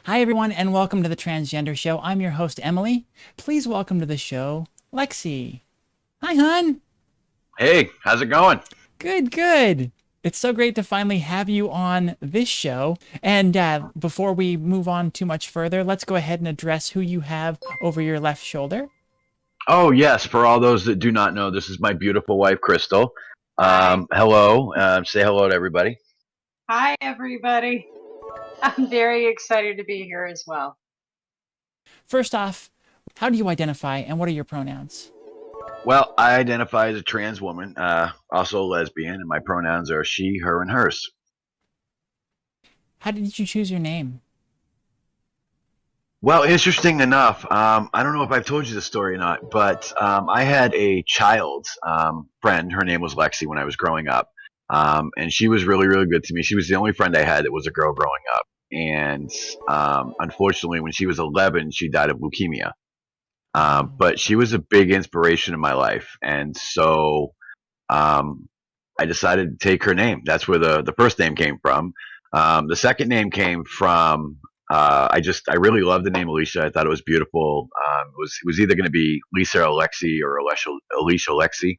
Hi, everyone, and welcome to the Transgender Show. I'm your host, Emily. Please welcome to the show, Lexi. Hi, hun. Hey, how's it going? Good, good. It's so great to finally have you on this show. And before we move on too much further, let's go ahead and address who you have over your left shoulder. Oh, yes, for all those that do not know, this is my beautiful wife, Crystal. Hi. Hello. Say hello to everybody. Hi, everybody. I'm very excited to be here as well. First off, how do you identify and what are your pronouns? Well, I identify as a trans woman, also a lesbian, and my pronouns are she, her, and hers. How did you choose your name? Well, interesting enough, I don't know if I've told you the story or not, but I had a child friend. Her name was Lexi when I was growing up. And she was really, really good to me. She was the only friend I had that was a girl growing up. And unfortunately, when she was 11, she died of leukemia. Oh, But she was a big inspiration in my life. And so I decided to take her name. That's where the first name came from. The second name came from I really loved the name Alicia. I thought it was beautiful. It was either going to be Lisa Alexi or Alicia Alexi.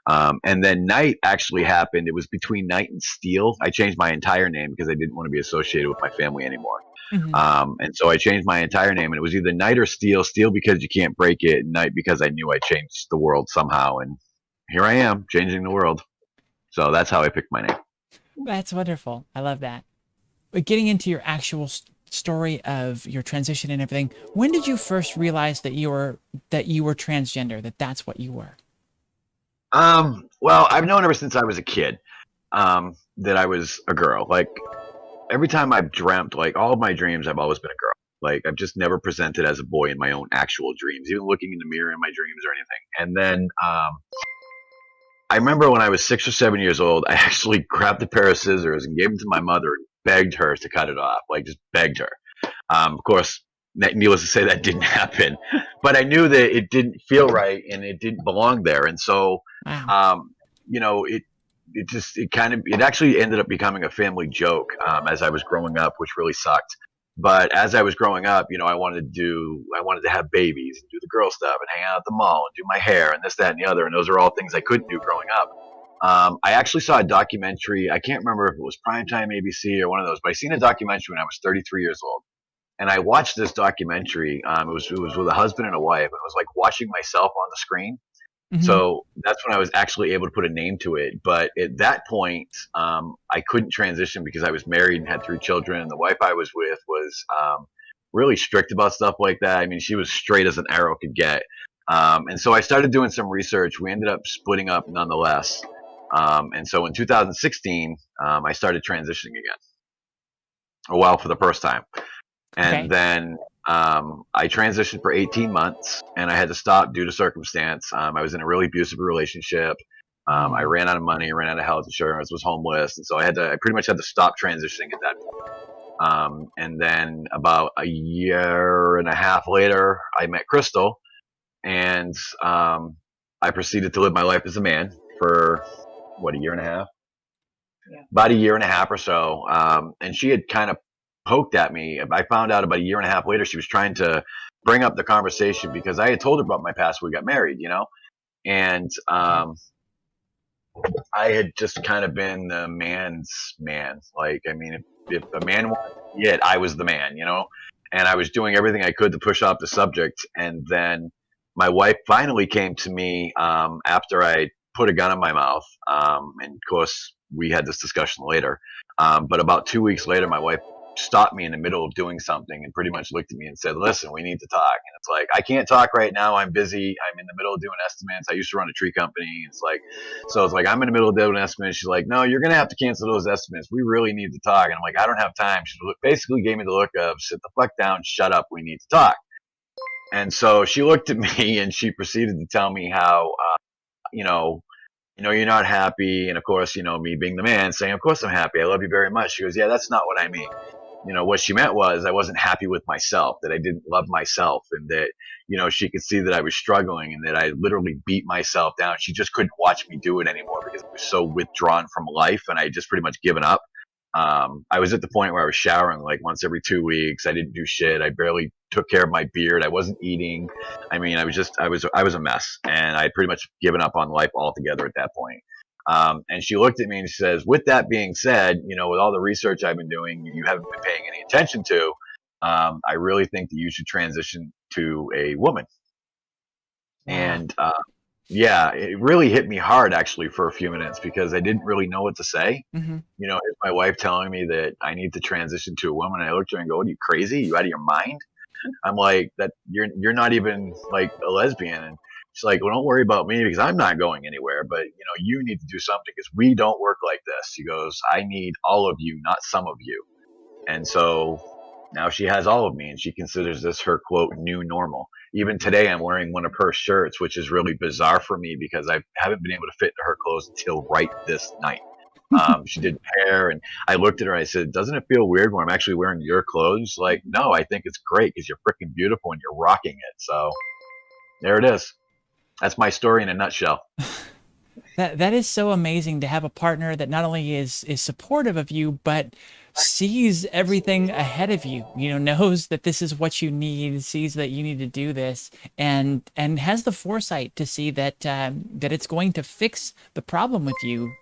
And then Knight actually happened. It was between Knight and Steele. I changed my entire name because I didn't want to be associated with my family anymore. mhm. And so I changed my entire name, and it was either Knight or Steele. Steele because you can't break it, and Knight because I knew I changed the world somehow. And here I am, changing the world. So that's how I picked my name. That's wonderful. I love that. But getting into your actual story of your transition and everything, when did you first realize that you were transgender, that that's what you were? Well, I've known ever since I was a kid that I was a girl. Like every time I've dreamt, like all of my dreams, I've always been a girl. Like I've just never presented as a boy in my own actual dreams, even looking in the mirror in my dreams or anything. And then I remember when I was 6 or 7 years old, I actually grabbed a pair of scissors and gave them to my mother and begged her to cut it off, like just begged her. Of course, needless to say, that didn't happen. But I knew that it didn't feel right and it didn't belong there. And so, Wow. um, it actually ended up becoming a family joke as I was growing up, which really sucked. But as I was growing up, I wanted to have babies and do the girl stuff and hang out at the mall and do my hair and this, that, and the other. And those are all things I couldn't do growing up. I actually saw a documentary. I can't remember if it was Primetime ABC or one of those, but I seen a documentary when I was 33 years old, and I watched this documentary. It was with a husband and a wife, and it was like watching myself on the screen. Hmm. So that's when I was actually able to put a name to it. But at that point, I couldn't transition because I was married and had 3 children, and the wife I was with was really strict about stuff like that. I mean, she was straight as an arrow could get. And so I started doing some research. We ended up splitting up nonetheless. And so in 2016, I started transitioning again. Well, for the first time. And Okay. then I transitioned for 18 months and I had to stop due to circumstance. I was in a really abusive relationship. I Oh, ran out of money, ran out of health insurance, was homeless. And so I pretty much had to stop transitioning at that point. And then about a year and a half later, I met Crystal and I proceeded to live my life as a man for what, a year and a half? Yeah. About a year and a half or so. And she had kind of poked at me. I found out about a year and a half later she was trying to bring up the conversation because I had told her about my past when we got married. And okay. I had just kind of been the man's man. Like, I mean, if a man wanted to be it, I was the man. And I was doing everything I could to push off the subject. And then my wife finally came to me after I put a gun in my mouth. And of course, we had this discussion later. But about 2 weeks later, my wife stopped me in the middle of doing something and pretty much looked at me and said, "Listen, we need to talk." And it's like, I can't talk right now. I'm busy. I'm in the middle of doing estimates. I used to run a tree company. It's like I'm in the middle of doing estimates. She's like, "No, you're gonna have to cancel those estimates. We really need to talk." And I'm like, "I don't have time." She basically gave me the look of, "Sit the fuck down, shut up. We need to talk." And so she looked at me and she proceeded to tell me how, you know, you're not happy. And of course, me being the man saying, "Of course I'm happy. I love you very much." She goes, "Yeah, that's not what I mean." What she meant was I wasn't happy with myself, that I didn't love myself, and that, she could see that I was struggling and that I literally beat myself down. She just couldn't watch me do it anymore because I was so withdrawn from life and I had just pretty much given up. I was at the point where I was showering like once every 2 weeks. I didn't do shit. I barely took care of my beard. I wasn't eating. I mean, I was a mess, and I had pretty much given up on life altogether at that point. And she looked at me and she says, "With that being said, with all the research I've been doing, you haven't been paying any attention to. I really think that you should transition to a woman." Wow. And yeah, it really hit me hard actually for a few minutes because I didn't really know what to say. Mm-hmm. Here's my wife telling me that I need to transition to a woman. I looked at her and go, "What, are you crazy? You out of your mind?" I'm like, "That you're not even like a lesbian." And she's like, "Well, don't worry about me because I'm not going anywhere. But you need to do something because we don't work like this." She goes, "I need all of you, not some of you." And so now she has all of me, and she considers this her quote new normal. Even today, I'm wearing one of her shirts, which is really bizarre for me because I haven't been able to fit into her clothes until right this night. She did hair, and I looked at her and I said, "Doesn't it feel weird when I'm actually wearing your clothes?" She's like, "No, I think it's great because you're freaking beautiful and you're rocking it." So there it is. That's my story in a nutshell. That is so amazing to have a partner that not only is supportive of you, but sees everything ahead of you. Knows that this is what you need, sees that you need to do this, and has the foresight to see that that it's going to fix the problem with you.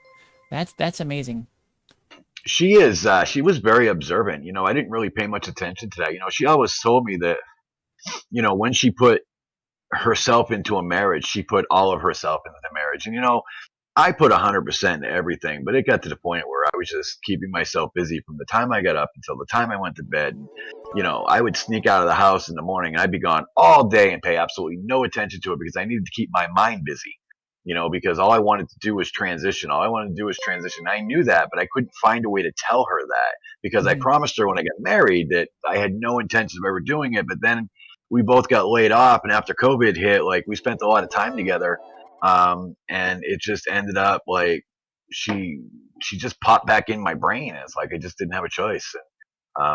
That's amazing. She is. She was very observant. I didn't really pay much attention to that. She always told me that when she put herself into a marriage, she put all of herself into the marriage. And I put 100% into everything, but it got to the point where I was just keeping myself busy from the time I got up until the time I went to bed. And, I would sneak out of the house in the morning and I'd be gone all day and pay absolutely no attention to it because I needed to keep my mind busy. Because all I wanted to do was transition. All I wanted to do was transition. I knew that, but I couldn't find a way to tell her that because I Hmm. promised her when I got married that I had no intention of ever doing it. But then we both got laid off, and after COVID hit, like we spent a lot of time together, and it just ended up like she she just popped back in my brain. It's like I just didn't have a choice.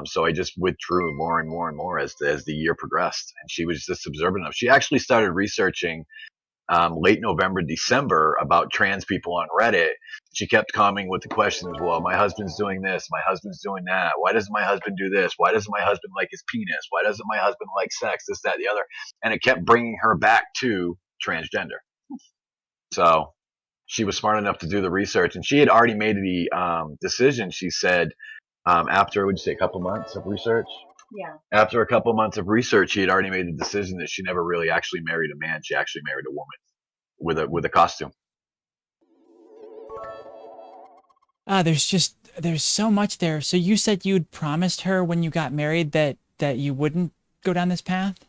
So I just withdrew more and more and more as the year progressed, and she was just observant of. She actually started researching late November, December about trans people on Reddit. She kept coming with the questions, well, my husband's doing this, my husband's doing that. Why doesn't my husband do this? Why doesn't my husband like his penis? Why doesn't my husband like sex? This, that, the other. And it kept bringing her back to transgender. So she was smart enough to do the research, and she had already made the decision. She said, after, would you say, a couple months of research? Yeah. After a couple months of research, she had already made the decision that she never really actually married a man. She actually married a woman with a costume. There's so much there. So you said you'd promised her when you got married that you wouldn't go down this path?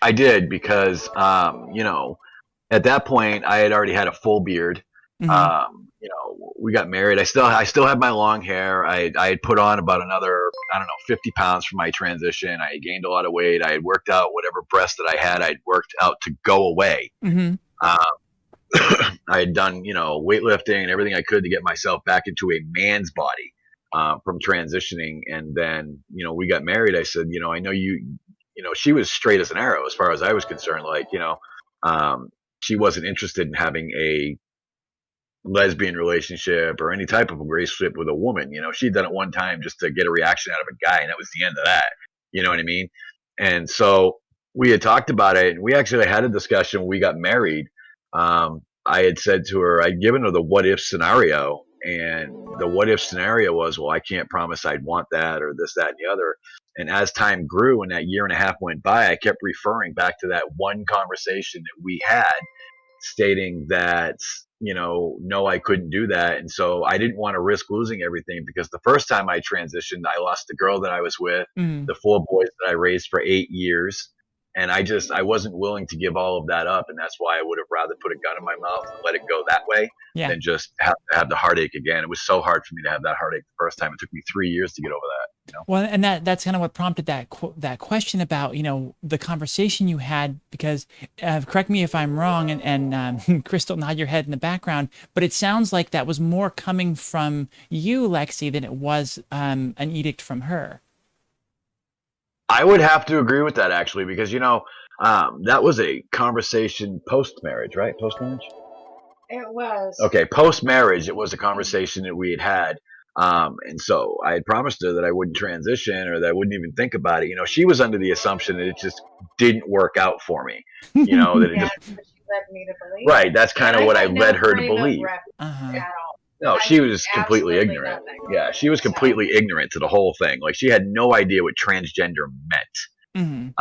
I did because at that point I had already had a full beard. Hmm. We got married. I still had my long hair. I had put on about another, I don't know, 50 pounds from my transition. I had gained a lot of weight. I had worked out whatever breast that I had. I'd worked out to go away. Hmm. Um, I had done, weightlifting and everything I could to get myself back into a man's body from transitioning. And then, we got married. I said, I know she was straight as an arrow as far as I was concerned. Like, she wasn't interested in having a lesbian relationship or any type of a relationship with a woman. She'd done it one time just to get a reaction out of a guy, and that was the end of that. You know what I mean? And so we had talked about it, and we actually had a discussion when we got married. I had said to her, I'd given her the what if scenario, and the what if scenario was, well, I can't promise I'd want that or this, that, and the other. And as time grew and that year and a half went by, I kept referring back to that one conversation that we had stating that no, I couldn't do that. And so I didn't want to risk losing everything because the first time I transitioned, I lost the girl that I was with, Mm. the 4 boys that I raised for 8 years, and I wasn't willing to give all of that up. And that's why I would have rather put a gun in my mouth and let it go that way Yeah. than just have to have the heartache again. It was so hard for me to have that heartache the first time. It took me 3 years to get over that. Well, and that's kind of what prompted that question about the conversation you had because correct me if I'm wrong, and Crystal, nod your head in the background, but it sounds like that was more coming from you, Lexi, than it was an edict from her. I would have to agree with that actually, because that was a conversation post marriage, right? Post marriage. It was. Okay, post marriage, it was a conversation that we had had. And so I had promised her that I wouldn't transition or that I wouldn't even think about it. She was under the assumption that it just didn't work out for me. That it Yeah, just that's what she led me to believe. right. That's And kind of I what I had led no her to frame of believe. reference Uh-huh. at all. No, I she mean, was completely absolutely ignorant. nothing. Yeah, she was So, completely ignorant to the whole thing. Like she had no idea what transgender meant. Mhm.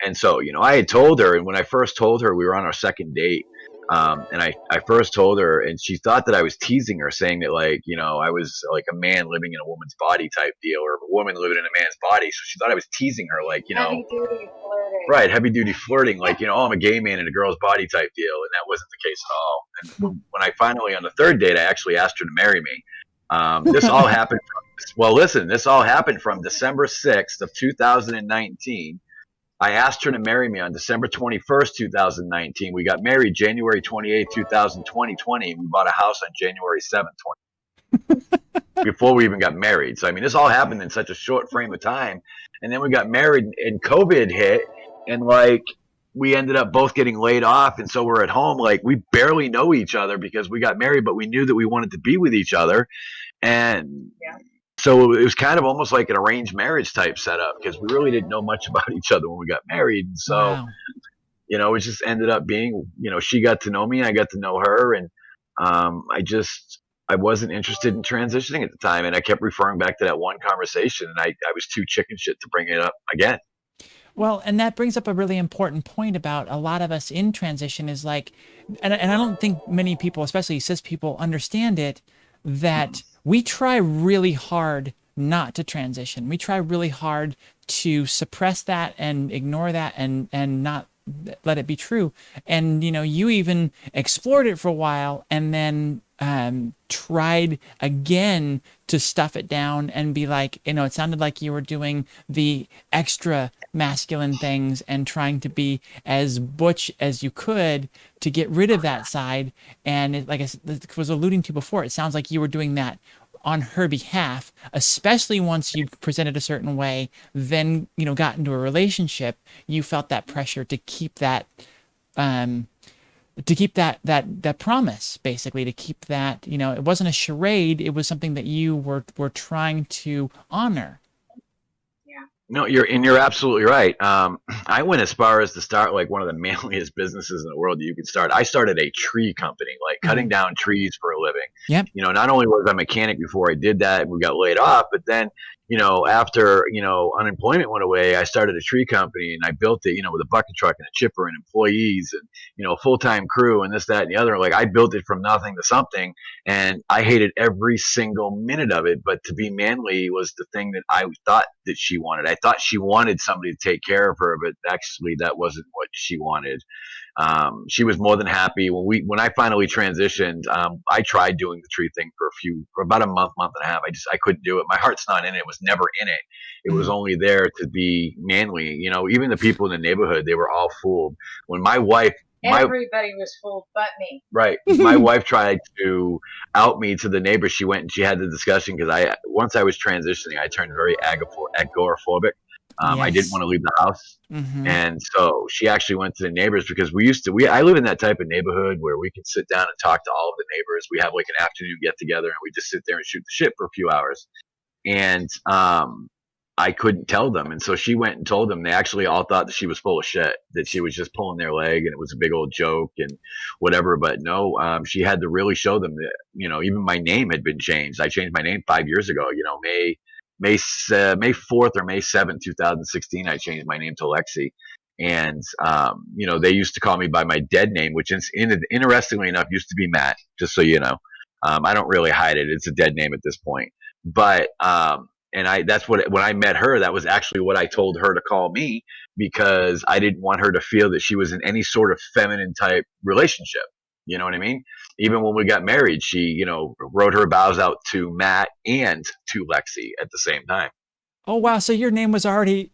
And so, I had told her, and when I first told her, we were on our second date. And I first told her, and she thought that I was teasing her, saying that, like, I was like a man living in a woman's body type deal, or a woman living in a man's body. So she thought I was teasing her, like, heavy duty flirting. right, heavy duty flirting, like, oh, I'm a gay man in a girl's body type deal. And that wasn't the case at all. And when I finally, on the third date, I actually asked her to marry me. This all happened this all happened from December 6th of 2019. I asked her to marry me on December 21st, 2019. We got married January 28th, 2020. We bought a house on January 7th, before we even got married. So, I mean, this all happened in such a short frame of time. And then we got married and COVID hit, and like, we ended up both getting laid off. And so we're at home, like, we barely know each other because we got married, but we knew that we wanted to be with each other. And Yeah. so it was kind of almost like an arranged marriage type setup because we really didn't know much about each other when we got married. And so, Wow. it just ended up being, she got to know me, I got to know her, and I wasn't interested in transitioning at the time, and I kept referring back to that one conversation, and I was too chicken shit to bring it up again. Well, and that brings up a really important point about a lot of us in transition is like, and I don't think many people, especially cis people, understand it, that we try really hard not to transition. We try really hard to suppress that and ignore that and not let it be true. And you even explored it for a while and then tried again to stuff it down and be like, it sounded like you were doing the extra masculine things and trying to be as butch as you could to get rid of that side. And like I was alluding to before, it sounds like you were doing that on her behalf, especially once you presented a certain way, then, got into a relationship, you felt that pressure to keep that, that promise, basically, to keep that, it wasn't a charade. It was something that you were trying to honor. No, you're absolutely right. I went as far as to start like one of the manliest businesses in the world that you could start. I started a tree company, like cutting down trees for a living. Yep. Not only was I a mechanic before I did that, and we got laid off, but then, after unemployment went away, I started a tree company, and I built it, with a bucket truck and a chipper and employees and a full time crew and this, that, and the other. Like I built it from nothing to something, and I hated every single minute of it. But to be manly was the thing that I thought that she wanted. I thought she wanted somebody to take care of her, but actually that wasn't what she wanted. She was more than happy when I finally transitioned. I tried doing the tree thing for about a month and a half. I couldn't do it. My heart's not in it. It was never in it. It was only there to be manly. Even the people in the neighborhood, they were all fooled. When everybody was fooled but me. Right. My wife tried to out me to the neighbors. She went and she had the discussion because once I was transitioning, I turned very agoraphobic. I didn't Yes. want to leave the house. And so she actually went to the neighbors because I live in that type of neighborhood where we can sit down and talk to all of the neighbors. We have like an afternoon get together and we just sit there and shoot the shit for a few hours. And I couldn't tell them. And so she went and told them. They actually all thought that she was full of shit, that she was just pulling their leg and it was a big old joke and whatever. But no, she had to really show them that, even my name had been changed. I changed my name 5 years ago, May 4th or May 7th, 2016, I changed my name to Lexi. And, they used to call me by my dead name, which is interestingly enough used to be Matt, just so you know. I don't really hide it. It's a dead name at this point. But, and that's when I met her, that was actually what I told her to call me because I didn't want her to feel that she was in any sort of feminine type relationship. You know what I mean? Even when we got married, she, wrote her vows out to Matt and to Lexi at the same time. Oh wow! So your name was already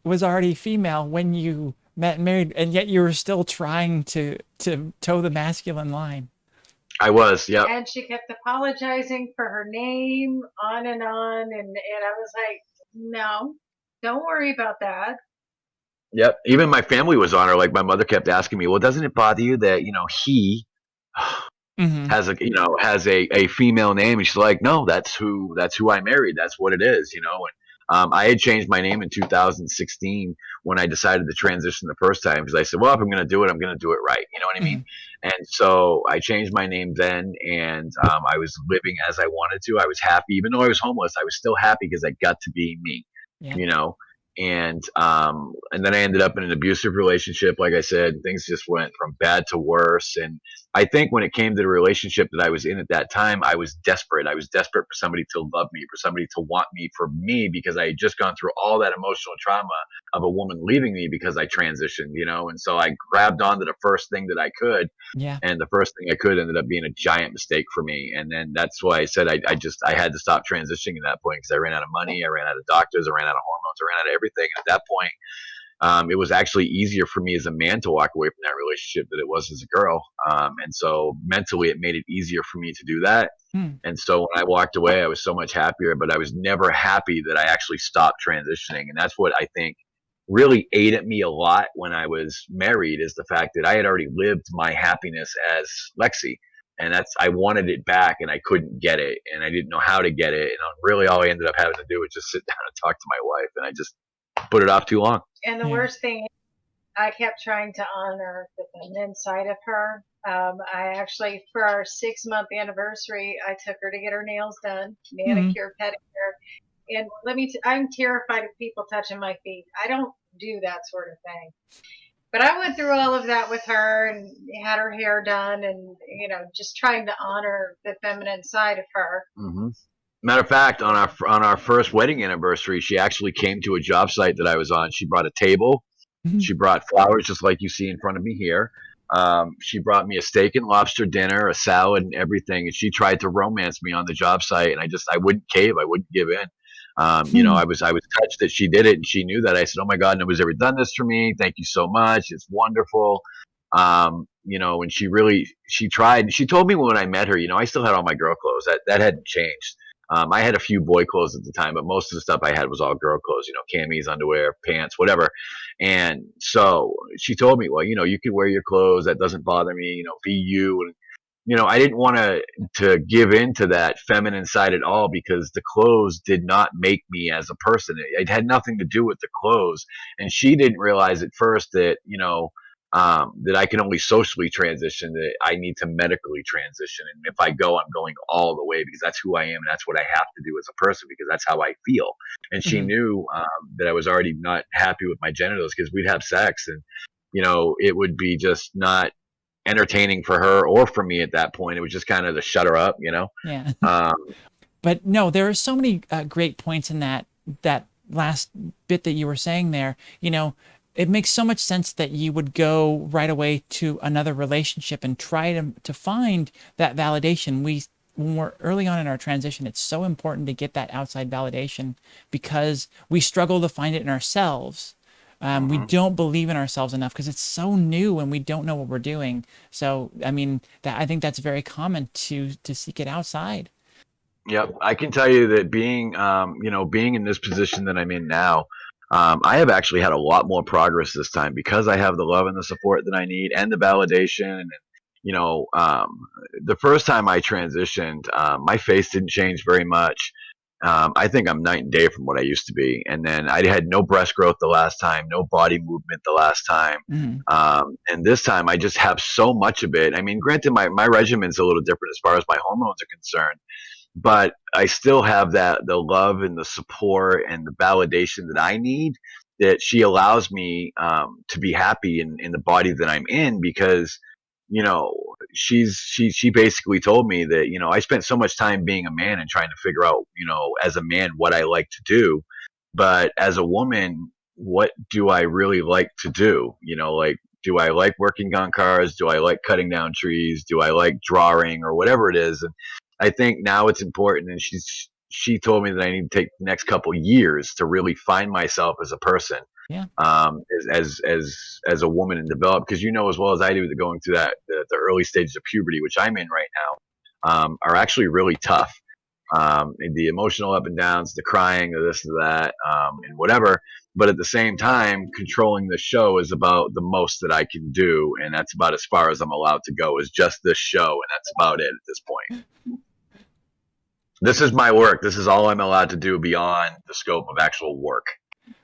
female when you met and married, and yet you were still trying to toe the masculine line. I was, yep. And she kept apologizing for her name on and on. And I was like, no, don't worry about that. Yep. Even my family was on her. Like my mother kept asking me, well, doesn't it bother you that, he Mm-hmm. has a female name, and she's like, no, that's who I married. That's what it is, And I had changed my name in 2016 when I decided to transition the first time, because I said, well, if I'm going to do it, I'm going to do it right. You know what I mean? Mm-hmm. And so I changed my name then, and I was living as I wanted to. I was happy, even though I was homeless. I was still happy because I got to be me. Yeah. You know, and then I ended up in an abusive relationship. Like I said, things just went from bad to worse. And I think when it came to the relationship that I was in at that time, I was desperate. I was desperate for somebody to love me, for somebody to want me for me, because I had just gone through all that emotional trauma of a woman leaving me because I transitioned. And so I grabbed onto the first thing that I could, Yeah. and the first thing I could ended up being a giant mistake for me. And then that's why I said I had to stop transitioning at that point, because I ran out of money, I ran out of doctors, I ran out of hormones, I ran out of everything. And at that point, it was actually easier for me as a man to walk away from that relationship than it was as a girl. And so mentally, it made it easier for me to do that. Mm. And so when I walked away, I was so much happier, but I was never happy that I actually stopped transitioning. And that's what I think really ate at me a lot when I was married, is the fact that I had already lived my happiness as Lexi. And I wanted it back, and I couldn't get it, and I didn't know how to get it. And really all I ended up having to do was just sit down and talk to my wife. And I just put it off too long. And the Yeah. worst thing, I kept trying to honor the feminine side of her. I actually, for our 6 month anniversary, I took her to get her nails done, Mm-hmm. manicure, pedicure. And I'm terrified of people touching my feet. I don't do that sort of thing. But I went through all of that with her and had her hair done and, just trying to honor the feminine side of her. Mm-hmm. Matter of fact, on our first wedding anniversary, she actually came to a job site that I was on. She brought a table. Mm-hmm. She brought flowers, just like you see in front of me here. She brought me a steak and lobster dinner, a salad, and everything. And she tried to romance me on the job site, and I wouldn't cave. I wouldn't give in. Hmm. I was touched that she did it, and she knew that. I said, "Oh my God, nobody's ever done this for me. Thank you so much. It's wonderful." And she tried. And she told me when I met her, I still had all my girl clothes. That hadn't changed. I had a few boy clothes at the time, but most of the stuff I had was all girl clothes. Camis, underwear, pants, whatever. And so she told me, well, you can wear your clothes. That doesn't bother me. Be you. And I didn't want to give in to that feminine side at all, because the clothes did not make me as a person. It had nothing to do with the clothes, and she didn't realize at first that that I can only socially transition. That I need to medically transition, and if I go, I'm going all the way, because that's who I am, and that's what I have to do as a person, because that's how I feel. And she Mm-hmm. knew that I was already not happy with my genitals, because we'd have sex, and it would be just not entertaining for her or for me at that point. It was just kind of to shut her up. Yeah. Um, But no, there are so many great points in that last bit that you were saying there. It makes so much sense that you would go right away to another relationship and try to find that validation. When we're early on in our transition, it's so important to get that outside validation because we struggle to find it in ourselves. We mhm. don't believe in ourselves enough because it's so new and we don't know what we're doing. So, I mean, I think that's very common to seek it outside. Yep, I can tell you that being in this position that I'm in now, I have actually had a lot more progress this time, because I have the love and the support that I need, and the validation. And you know, um, the first time I transitioned, my face didn't change very much. I think I'm night and day from what I used to be. And then I had no breast growth the last time, no body movement the last time. Mhm. And this time I just have so much of it. I mean, granted, my regimen's a little different as far as my hormones are concerned, but I still have the love and the support and the validation that I need, that she allows me to be happy in the body that I'm in, because you know she basically told me that I spent so much time being a man and trying to figure out as a man what I like to do, but as a woman, what do I really like to do? Like, do I like working on cars? Do I like cutting down trees? Do I like drawing, or whatever it is? And I think now it's important, and she told me that I need to take the next couple years to really find myself as a person, Yeah. as a woman, and develop, because as well as I do that going through the early stages of puberty, which I'm in right now, are actually really tough. the emotional up and downs, the crying, the this, the that, and whatever. But at the same time, controlling the show is about the most that I can do, and that's about as far as I'm allowed to go. Is just this show, and that's about it at this point. This is my work. This is all I'm allowed to do beyond the scope of actual work.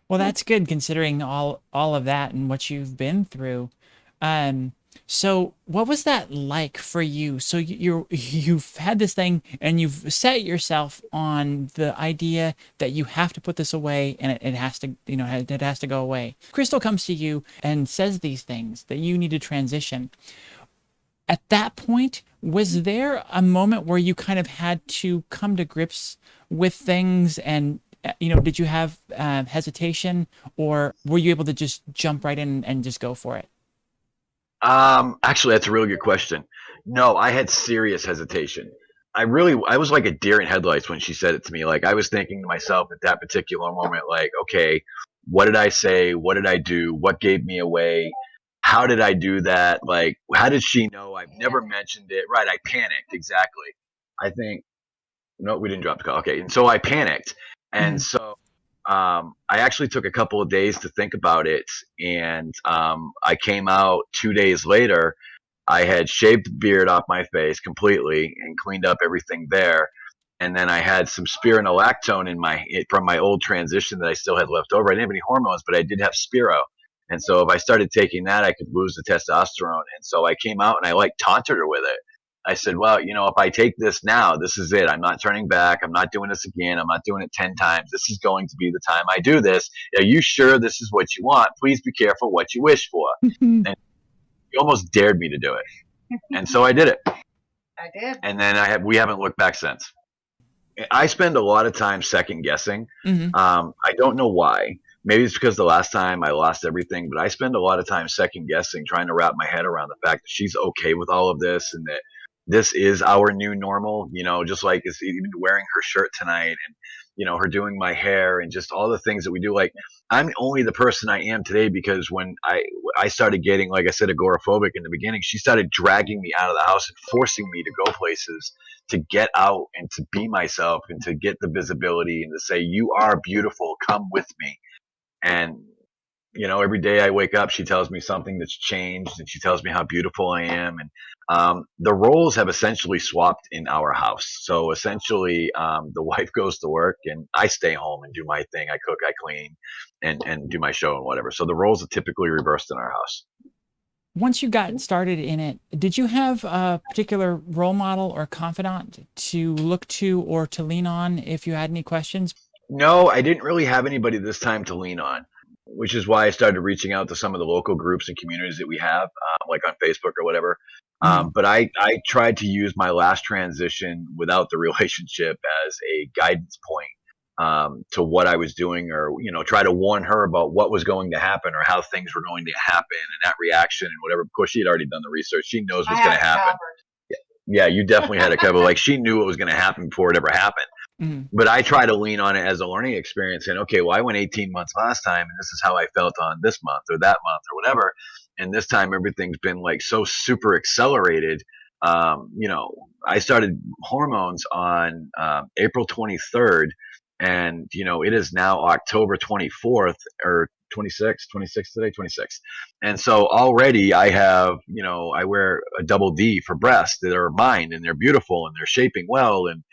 Well, that's good considering all of that and what you've been through. Um, so what was that like for you? So you've had this thing and you've set yourself on the idea that you have to put this away and it has to, it has to go away. Crystal comes to you and says these things that you need to transition. At that point, was there a moment where you kind of had to come to grips with things and did you have hesitation, or were you able to just jump right in and just go for it? Actually, that's a really good question. No, I had serious hesitation. I was like a deer in headlights when she said it to me. Like, I was thinking to myself at that particular moment, like, okay, what did I say? What did I do? What gave me away? How did I do that? Like, how did she know? I've never mentioned it. Right. I panicked. Exactly. I think, no, we didn't drop the call. Okay. And so I panicked. And Mhm. so I actually took a couple of days to think about it. And I came out 2 days later. I had shaved the beard off my face completely and cleaned up everything there. And then I had some spironolactone from my old transition that I still had left over. I didn't have any hormones, but I did have spiro. And so if I started taking that, I could lose the testosterone. And so I came out and I like taunted her with it. I said, well, if I take this now, this is it. I'm not turning back. I'm not doing this again. I'm not doing it 10 times. This is going to be the time I do this. Are you sure this is what you want? Please be careful what you wish for. And he almost dared me to do it. And so I did it. I did. And then we haven't looked back since. I spend a lot of time second guessing. Mhm. I don't know why. Maybe it's because the last time I lost everything, but I spend a lot of time second guessing, trying to wrap my head around the fact that she's okay with all of this and that this is our new normal. Just like it's even wearing her shirt tonight and her doing my hair and just all the things that we do. Like, I'm only the person I am today because when I started getting, like I said, agoraphobic in the beginning, she started dragging me out of the house and forcing me to go places, to get out and to be myself and to get the visibility and to say, you are beautiful, come with me. And every day I wake up, she tells me something that's changed and she tells me how beautiful I am. And the roles have essentially swapped in our house. So essentially, the wife goes to work and I stay home and do my thing. I cook, I clean, and do my show and whatever. So the roles are typically reversed in our house. Once you got started in it, did you have a particular role model or confidant to look to or to lean on if you had any questions? No, I didn't really have anybody this time to lean on, which is why I started reaching out to some of the local groups and communities that we have, like on Facebook or whatever. Mhm. But I tried to use my last transition without the relationship as a guidance point to what I was doing, or try to warn her about what was going to happen or how things were going to happen and that reaction and whatever. Of course, she had already done the research; she knows I what's going had to it happen. covered. Yeah, you definitely had it covered. Like, she knew what was going to happen before it ever happened. Mhm. But I try to lean on it as a learning experience and, okay, well, I went 18 months last time and this is how I felt on this month or that month or whatever. And this time everything's been like so super accelerated. I started hormones on April 23rd, and it is now October 24th or 26th today, 26th. And so already I have, I wear a double D for breasts that are mine and they're beautiful and they're shaping well. And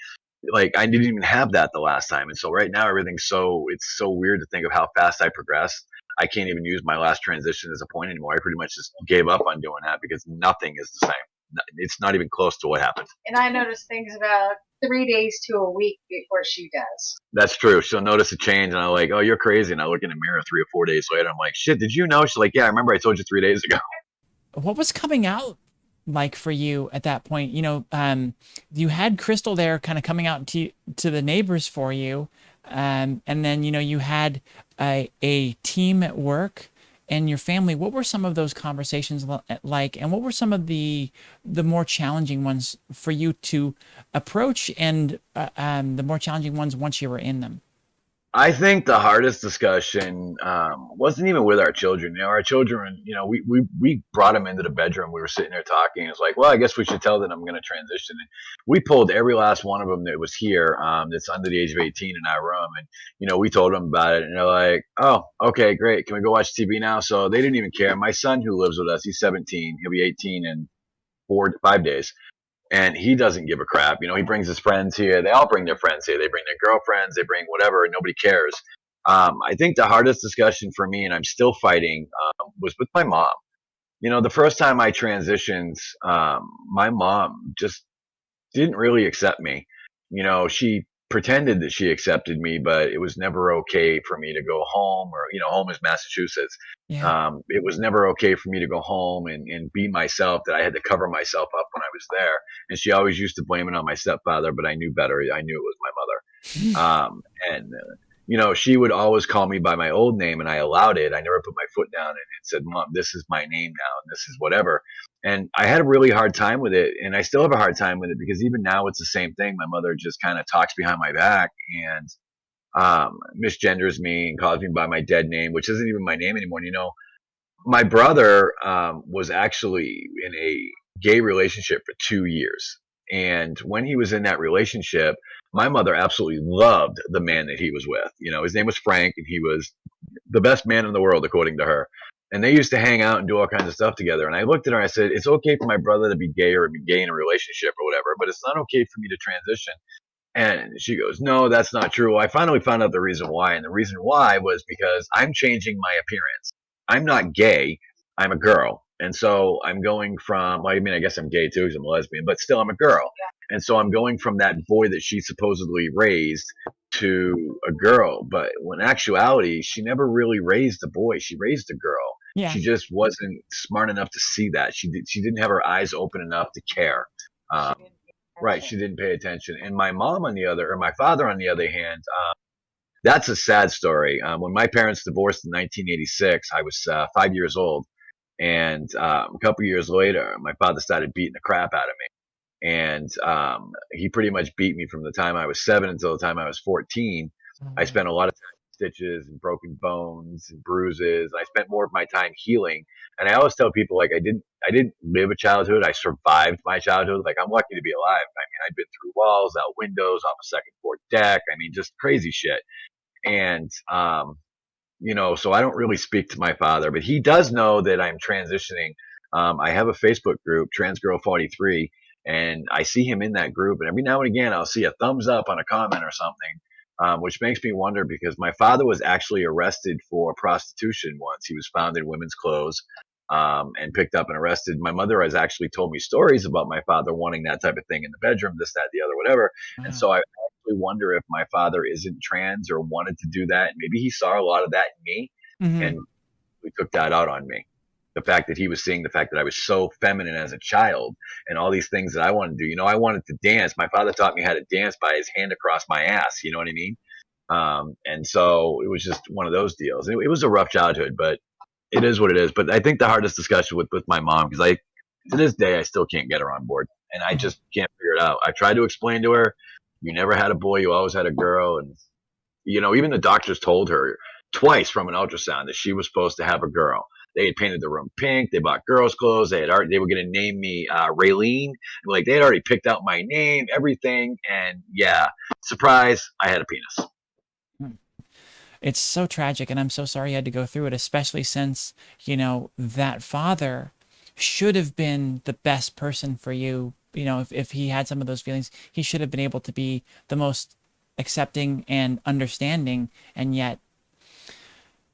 like, I didn't even have that the last time. And so right now it's so weird to think of how fast I progressed. I can't even use my last transition as a point anymore. I pretty much just gave up on doing that because nothing is the same. It's not even close to what happened. And I notice things about 3 days to a week before she does. That's true. She'll notice a change and I'm like, oh, you're crazy. And I look in the mirror 3 or 4 days later. I'm like, shit, did you know? She's like, yeah, I remember I told you 3 days ago. What was coming out like for you at that point? You had Crystal there kind of coming out to the neighbors for you. And then, you had a team at work and your family. What were some of those conversations like, and what were some of the more challenging ones for you to approach and the more challenging ones once you were in them? I think the hardest discussion wasn't even with our children. Our children, we brought them into the bedroom. We were sitting there talking. It's like, well, I guess we should tell them I'm going to transition. And we pulled every last one of them that was here, that's under the age of 18 in our room. And, we told them about it. And they're like, oh, okay, great. Can we go watch TV now? So they didn't even care. My son, who lives with us, he's 17. He'll be 18 in 4 to 5 days, and he doesn't give a crap. He brings his friends here. They all bring their friends here. They bring their girlfriends. They bring whatever, and nobody cares. I think the hardest discussion for me, and I'm still fighting, was with my mom. The first time I transitioned, my mom just didn't really accept me. She pretended that she accepted me, but it was never okay for me to go home, or, home is Massachusetts. Yeah. It was never okay for me to go home and be myself, that I had to cover myself up when I was there. And she always used to blame it on my stepfather, but I knew better. I knew it was my mother. And she would always call me by my old name, and I allowed it. I never put my foot down and said, Mom, this is my name now, and this is whatever. And I had a really hard time with it, and I still have a hard time with it, because even now it's the same thing. My mother just kind of talks behind my back and misgenders me and calls me by my dead name, which isn't even my name anymore. My brother was actually in a gay relationship for 2 years. And when he was in that relationship, my mother absolutely loved the man that he was with. His name was Frank, and he was the best man in the world, according to her. And they used to hang out and do all kinds of stuff together. And I looked at her and I said, it's okay for my brother to be gay or be gay in a relationship or whatever, but it's not okay for me to transition. And she goes, no, that's not true. I finally found out the reason why. And the reason why was because I'm changing my appearance. I'm not gay. I'm a girl. And so I'm going from, well, I mean, I guess I'm gay too because I'm a lesbian, but still I'm a girl. And so I'm going from that boy that she supposedly raised to a girl. But when actuality, she never really raised a boy. She raised a girl. Yeah. She just wasn't smart enough to see that. She didn't have her eyes open enough to care. Um, Right, she didn't pay attention. And my mom, or my father, on the other hand, that's a sad story. When my parents divorced in 1986, I was 5 years old, and a couple years later, my father started beating the crap out of me, and he pretty much beat me from the time I was 7 until the time I was 14. Oh, I man. spent a lot of time with stitches and broken bones and bruises. I spent more of my time healing. And I always tell people, like, I didn't live a childhood. I survived my childhood. Like, I'm lucky to be alive. I mean, I've been through walls, out windows, off a second floor deck. I mean, just crazy shit. And so I don't really speak to my father, but he does know that I'm transitioning. I have a Facebook group, Trans Girl 43, and I see him in that group. And every now and again, I'll see a thumbs up on a comment or something, which makes me wonder, because my father was actually arrested for prostitution once. He was found in women's clothes, and picked up and arrested. My mother has actually told me stories about my father wanting that type of thing in the bedroom, this, that, the other, whatever. And Wow. so I actually wonder if my father isn't trans or wanted to do that. And maybe he saw a lot of that in me, Hmm. and we took that out on me. The fact that he was seeing the fact that I was so feminine as a child and all these things that I wanted to do. I wanted to dance. My father taught me how to dance by his hand across my ass. You know what I mean? And so it was just one of those deals. It was a rough childhood, but it is what it is. But I think the hardest discussion with my mom, because to this day, I still can't get her on board, and I Oh, just can't figure it out. I tried to explain to her, you never had a boy, you always had a girl. And, even the doctors told her twice from an ultrasound that she was supposed to have a girl. They had painted the room pink. They bought girls' clothes. They were going to name me Raylene. Like, they had already picked out my name, everything. And yeah, surprise, I had a penis. hmm. It's so tragic, and I'm so sorry you had to go through it, especially since, that father should have been the best person for you. If he had some of those feelings, he should have been able to be the most accepting and understanding, and yet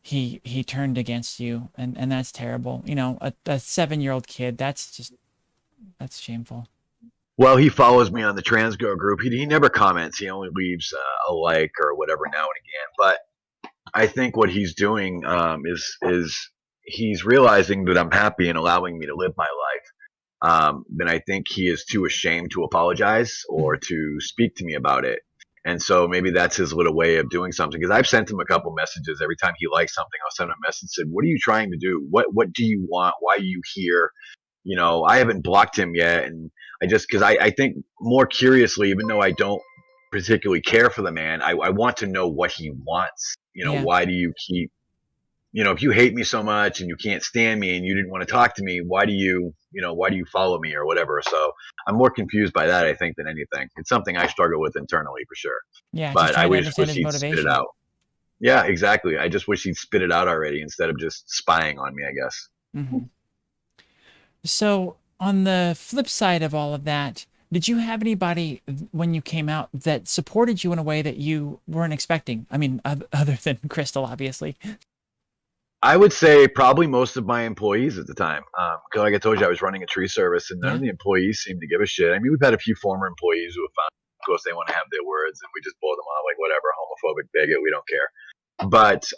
he turned against you, and that's terrible. A 7-year-old kid, that's shameful. Well, he follows me on the trans girl group. He never comments. He only leaves a like or whatever now and again. But I think what he's doing, is he's realizing that I'm happy and allowing me to live my life. Then I think he is too ashamed to apologize or Mhm. to speak to me about it. And so maybe that's his little way of doing something. Because I've sent him a couple messages. Every time he likes something, I'll send him a message and said, "What are you trying to do? What do you want? Why are you here?" I haven't blocked him yet, and I just, because I think more curiously, even though I don't particularly care for the man. I want to know what he wants. Yeah. Why do you keep, if you hate me so much and you can't stand me and you didn't want to talk to me, why do you follow me or whatever? So I'm more confused by that, I think, than anything. It's something I struggle with internally for sure. Yeah. Just But I trying to would just understand wish his he'd spit it motivation. out. Yeah, exactly. I just wish he'd spit it out already instead of just spying on me, I guess. Hmm. So, on the flip side of all of that, did you have anybody when you came out that supported you in a way that you weren't expecting? I mean, other than Crystal, obviously. I would say probably most of my employees at the time. 'Cause like I told you, I was running a tree service, and none of Yeah. the employees seemed to give a shit. I mean, we've had a few former employees who have found, of course, they want to have their words, and we just blow them off like whatever, homophobic bigot, we don't care. But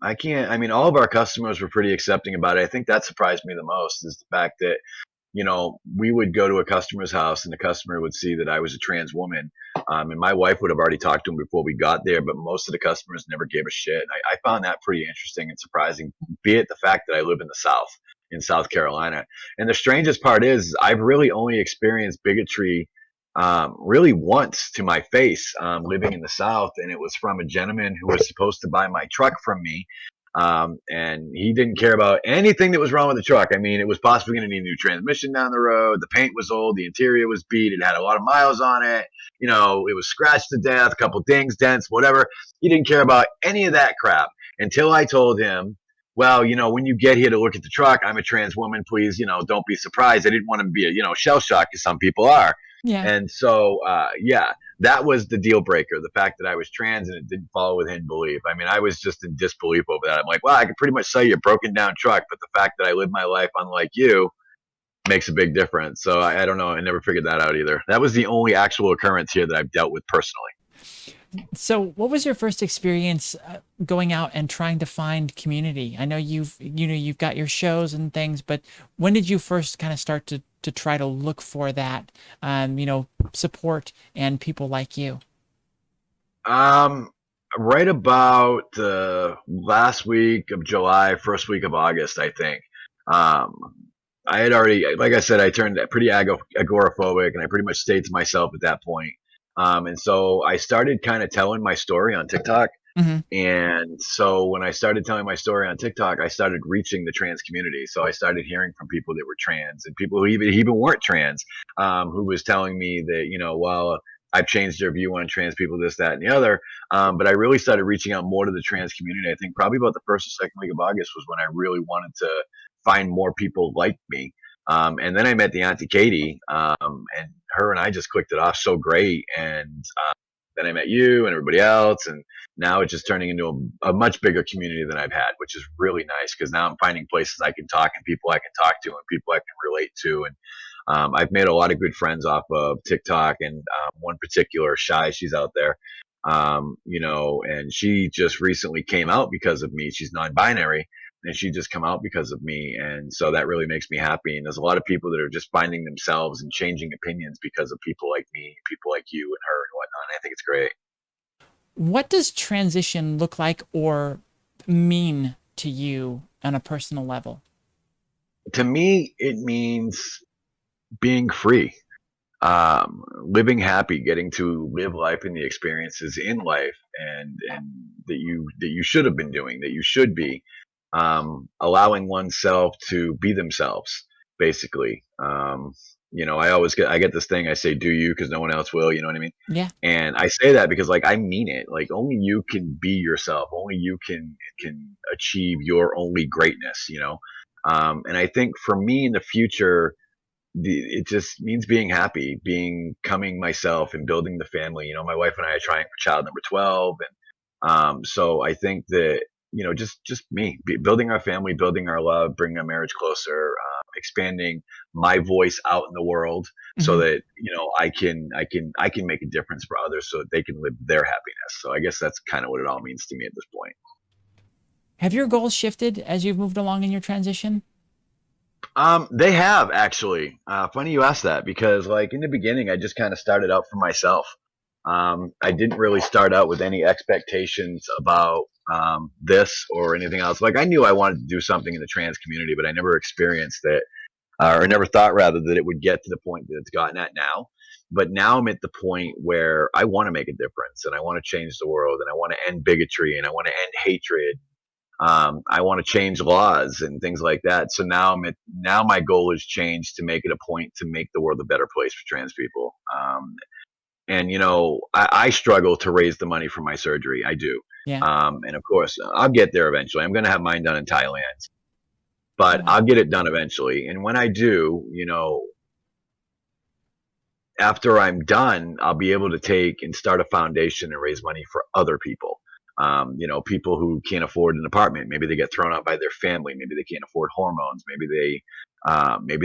I can't. I mean, all of our customers were pretty accepting about it. I think that surprised me the most is the fact that we would go to a customer's house and the customer would see that I was a trans woman. And my wife would have already talked to him before we got there, but most of the customers never gave a shit. And I found that pretty interesting and surprising, be it the fact that I live in the South, in South Carolina. And the strangest part is I've really only experienced bigotry really once to my face living in the South. And it was from a gentleman who was supposed to buy my truck from me, and he didn't care about anything that was wrong with the truck. I mean, it was possibly going to need a new transmission down the road. The paint was old. The interior was beat. It had a lot of miles on it. It was scratched to death, a couple dings, dents, whatever. He didn't care about any of that crap until I told him, well, when you get here to look at the truck, I'm a trans woman. Please, don't be surprised. I didn't want him to be shell shocked as some people are. Yeah. And so, yeah, that was the deal breaker. The fact that I was trans and it didn't follow within belief. I mean, I was just in disbelief over that. I'm like, well, I could pretty much sell you a broken down truck, but the fact that I live my life unlike you makes a big difference. So I don't know. I never figured that out either. That was the only actual occurrence here that I've dealt with personally. So, what was your first experience going out and trying to find community? I know you've got your shows and things, but when did you first kind of start to try to look for that, support and people like you? Um, right about last week of July, first week of August, I think. Um, I had already, like I said, I turned pretty agoraphobic, and I pretty much stayed to myself at that point. And so I started kind of telling my story on TikTok. Hmm. And so when I started telling my story on TikTok, I started reaching the trans community. So I started hearing from people that were trans and people who even weren't trans, who was telling me that, well, I've changed their view on trans people, this, that, and the other. But I really started reaching out more to the trans community. I think probably about the first or second week of August was when I really wanted to find more people like me. And then I met the Auntie Katie, and her and I just clicked it off so great. And then I met you and everybody else, and now it's just turning into a much bigger community than I've had, which is really nice because now I'm finding places I can talk and people I can talk to and people I can relate to. And I've made a lot of good friends off of TikTok, and one particular, Shy, she's out there, and she just recently came out because of me. She's non-binary, and she just come out because of me, and so that really makes me happy. And there's a lot of people that are just finding themselves and changing opinions because of people like me, people like you and her and whatnot. And I think it's great. What does transition look like or mean to you on a personal level? To me, it means being free, living happy, getting to live life and the experiences in life, and that you should have been doing, that you should be, allowing oneself to be themselves, basically. I get this thing I say, "Do you?" because no one else will. You know what I mean? Yeah. And I say that because like I mean it. Like only you can be yourself. Only you can achieve your only greatness. And I think for me in the future, it just means being happy, becoming myself, and building the family. My wife and I are trying for child number 12, and so I think that just me building our family, building our love, bringing our marriage closer, expanding my voice out in the world, so Hmm. that I can make a difference for others, so that they can live their happiness. So I guess that's kind of what it all means to me at this point. Have your goals shifted as you've moved along in your transition? They have actually. Funny you asked that because, like, in the beginning, I just kind of started out for myself. I didn't really start out with any expectations about this or anything else. Like, I knew I wanted to do something in the trans community, but I never experienced it, or never thought rather that it would get to the point that it's gotten at now. But now I'm at the point where I want to make a difference, and I want to change the world, and I want to end bigotry, and I want to end hatred. I want to change laws and things like that. So now my goal has changed to make it a point to make the world a better place for trans people. And I struggle to raise the money for my surgery. I do. Yeah. And of course, I'll get there eventually. I'm going to have mine done in Thailand, but Wow. I'll get it done eventually. And when I do, after I'm done, I'll be able to take and start a foundation and raise money for other people. People who can't afford an apartment. Maybe they get thrown out by their family. Maybe they can't afford hormones. Maybe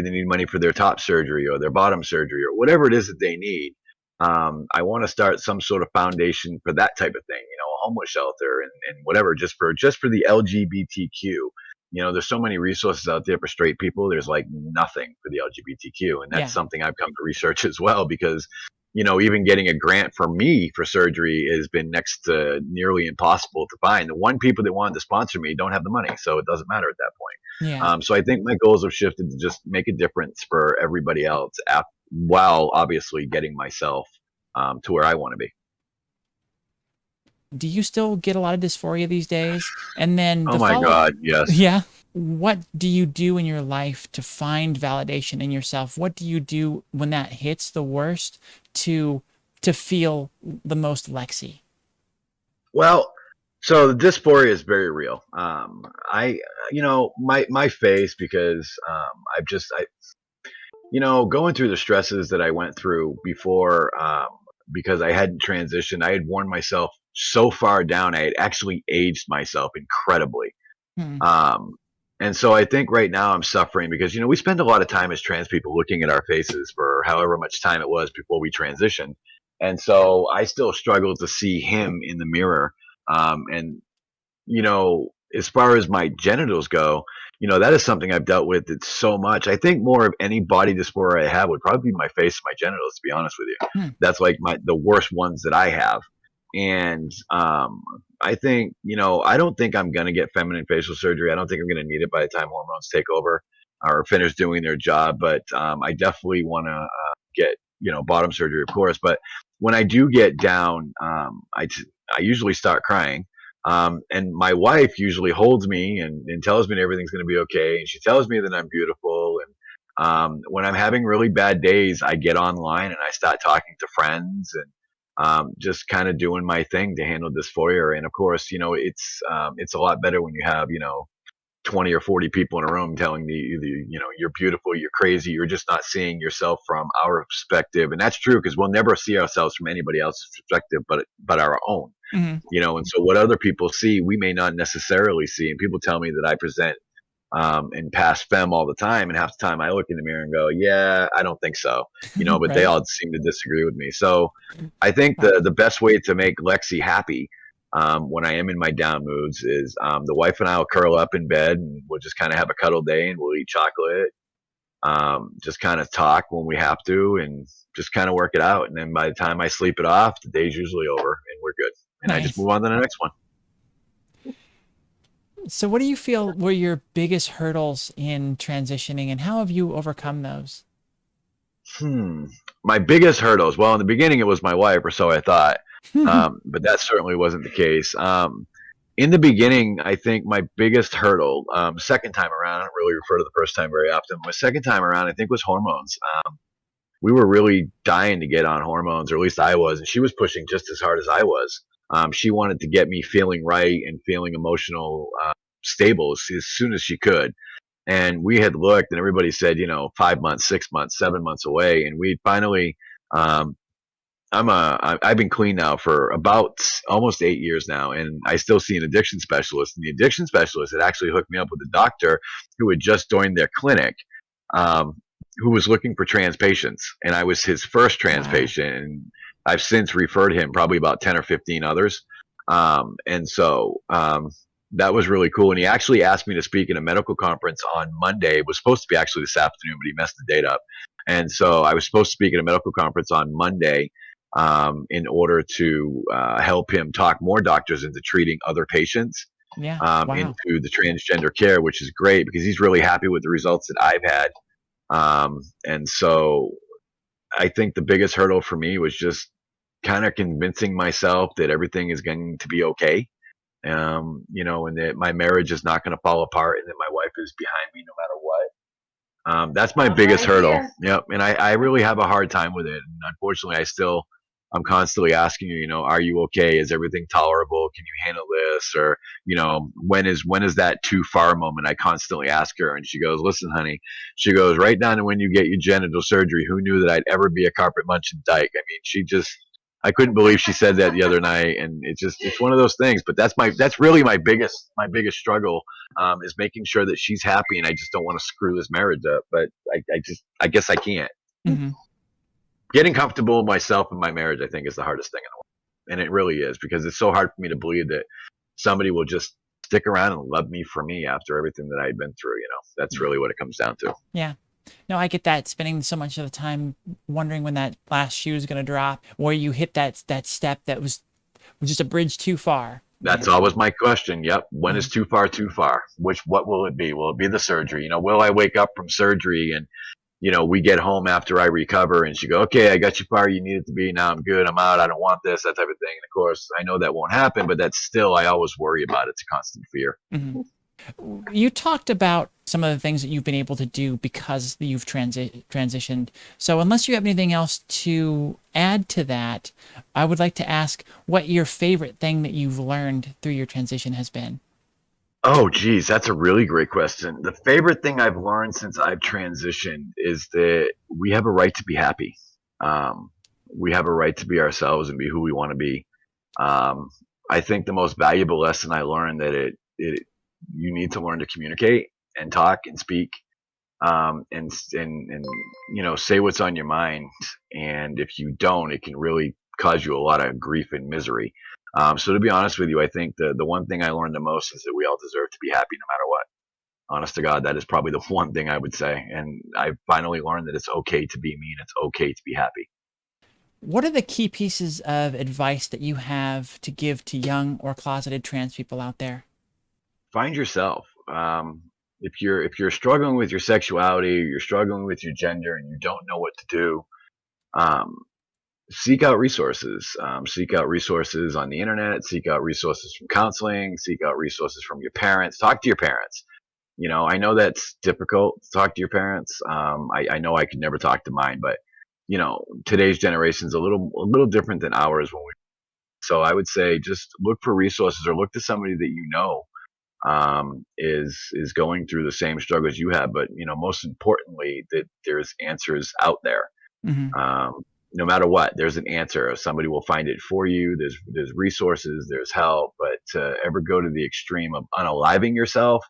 they need money for their top surgery or their bottom surgery or whatever it is that they need. I want to start some sort of foundation for that type of thing. A homeless shelter and whatever, just for the LGBTQ. There's so many resources out there for straight people. There's like nothing for the LGBTQ. And that's Yeah. something I've come to research as well because, even getting a grant for me for surgery has been next to nearly impossible to find. The one people that wanted to sponsor me don't have the money. So it doesn't matter at that Yeah. point. So I think my goals have shifted to just make a difference for everybody else while obviously getting myself to where I want to be. Do you still get a lot of dysphoria these days? And then Oh the my follow, God. Yes. yeah. What do you do in your life to find validation in yourself? What do you do when that hits the worst to feel the most Lexi? Well, so the dysphoria is very real. My face because going through the stresses that I went through before, because I hadn't transitioned, I had worn myself so far down. I had actually aged myself incredibly. Hmm. Um, and so I think right now I'm suffering because, we spend a lot of time as trans people looking at our faces for however much time it was before we transitioned. And so I still struggle to see him in the mirror. And as far as my genitals go, that is something I've dealt with. It's so much. I think more of any body dysphoria I have would probably be my face and my genitals, to be honest with you. Hmm. That's like the worst ones that I have. And I think, I don't think I'm going to get feminine facial surgery. I don't think I'm going to need it by the time hormones take over or finish doing their job. But I definitely want to get, bottom surgery, of course. But when I do get down, I usually start crying. And my wife usually holds me and tells me that everything's going to be okay. And she tells me that I'm beautiful. And when I'm having really bad days, I get online and I start talking to friends and just kind of doing my thing to handle dysphoria. And of course, it's a lot better when you have 20 or 40 people in a room telling me you're beautiful, you're crazy, you're just not seeing yourself from our perspective. And that's true because we'll never see ourselves from anybody else's perspective but our own. Hmm. And so what other people see, we may not necessarily see. And people tell me that I present and pass femme all the time. And half the time I look in the mirror and go, yeah, I don't think so, but they Right. all seem to disagree with me. So I think Wow. the best way to make Lexi happy when I am in my down moods is the wife and I will curl up in bed and we'll just kind of have a cuddle day and we'll eat chocolate, just kind of talk when we have to and just kind of work it out. And then by the time I sleep it off, the day's usually over and we're good. And I just Nice. move on to the next one. So what do you feel were your biggest hurdles in transitioning and how have you overcome those? Hmm. My biggest hurdles. Well, in the beginning, it was my wife, or so I thought, but that certainly wasn't the case. In the beginning, I think my biggest hurdle, second time around, I don't really refer to the first time very often. My second time around, I think, was hormones. We were really dying to get on hormones, or at least I was, and she was pushing just as hard as I was. She wanted to get me feeling right and feeling emotional, stable as soon as she could. And we had looked, and everybody said, 5 months, 6 months, 7 months away. And we finally, um, I've been clean now for about almost 8 years now, and I still see an addiction specialist. And the addiction specialist had actually hooked me up with a doctor who had just joined their clinic, um, who was looking for trans patients, and I was his first trans Wow. patient. And I've since referred him probably about 10 or 15 others. And so that was really cool. And he actually asked me to speak in a medical conference on Monday. It was supposed to be actually this afternoon, but he messed the date up. And so I was supposed to speak at a medical conference on Monday in order to help him talk more doctors into treating other patients Yeah. Wow. into the transgender care, which is great because he's really happy with the results that I've had. And so I think the biggest hurdle for me was just kind of convincing myself that everything is going to be okay. And that my marriage is not going to fall apart, and that my wife is behind me no matter what. That's my I'm biggest right hurdle. here. Yep. And I really have a hard time with it. And unfortunately, I'm constantly asking her, are you okay? Is everything tolerable? Can you handle this? Or, when is that too far moment? I constantly ask her, and she goes, listen, honey, she goes, right down to when you get your genital surgery, who knew that I'd ever be a carpet munching dyke? I mean, I couldn't believe she said that the other night, and it's one of those things. But that's really my biggest struggle, is making sure that she's happy, and I just don't want to screw this marriage up. But I guess I can't. Hmm. Getting comfortable with myself and my marriage, I think, is the hardest thing in the world, and it really is, because it's so hard for me to believe that somebody will just stick around and love me for me after everything that I've been through. That's really what it comes down to. Yeah. No, I get that. Spending so much of the time wondering when that last shoe is going to drop, where you hit that step that was just a bridge too far. That's always my question. Yep. When Yeah. is too far too far? What will it be? Will it be the surgery? Will I wake up from surgery and we get home after I recover, and she go, okay, I got you far you needed to be. Now I'm good. I'm out. I don't want this, that type of thing. And of course, I know that won't happen, but that's still, I always worry about it. It's a constant fear. Mhm. You talked about some of the things that you've been able to do because you've transitioned. So unless you have anything else to add to that, I would like to ask what your favorite thing that you've learned through your transition has been. Oh, geez, that's a really great question. The favorite thing I've learned since I've transitioned is that we have a right to be happy. Um, we have a right to be ourselves and be who we want to be. Um, I think the most valuable lesson I learned that you need to learn to communicate and talk and speak, and say what's on your mind. And if you don't, it can really cause you a lot of grief and misery. So to be honest with you, I think the one thing I learned the most is that we all deserve to be happy no matter what. Honest to God, that is probably the one thing I would say. And I finally learned that it's okay to be me, and it's okay to be happy. What are the key pieces of advice that you have to give to young or closeted trans people out there? Find yourself. If you're struggling with your sexuality, or you're struggling with your gender, and you don't know what to do, um, seek out resources. Seek out resources on the internet. Seek out resources from counseling. Seek out resources from your parents. Talk to your parents. I know that's difficult to talk to your parents. I know I could never talk to mine, but today's generation is a little different than ours when we. So I would say just look for resources, or look to somebody that is going through the same struggles you have. But most importantly, that there's answers out there. Hmm. No matter what, there's an answer. Somebody will find it for you. There's resources, there's help. But to ever go to the extreme of unaliving yourself,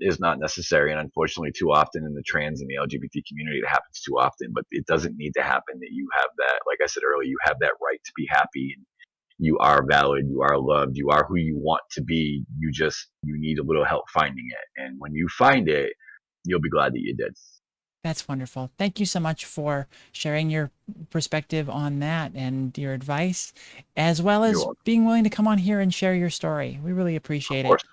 is not necessary. And unfortunately, too often in the trans and the LGBT community, it happens too often. But it doesn't need to happen. That you have that, like I said earlier, you have that right to be happy. And you are valid. You are loved. You are who you want to be. You need a little help finding it. And when you find it, you'll be glad that you did. That's wonderful. Thank you so much for sharing your perspective on that and your advice, as well You're as welcome. being willing to come on here and share your story. We really appreciate Of it. course.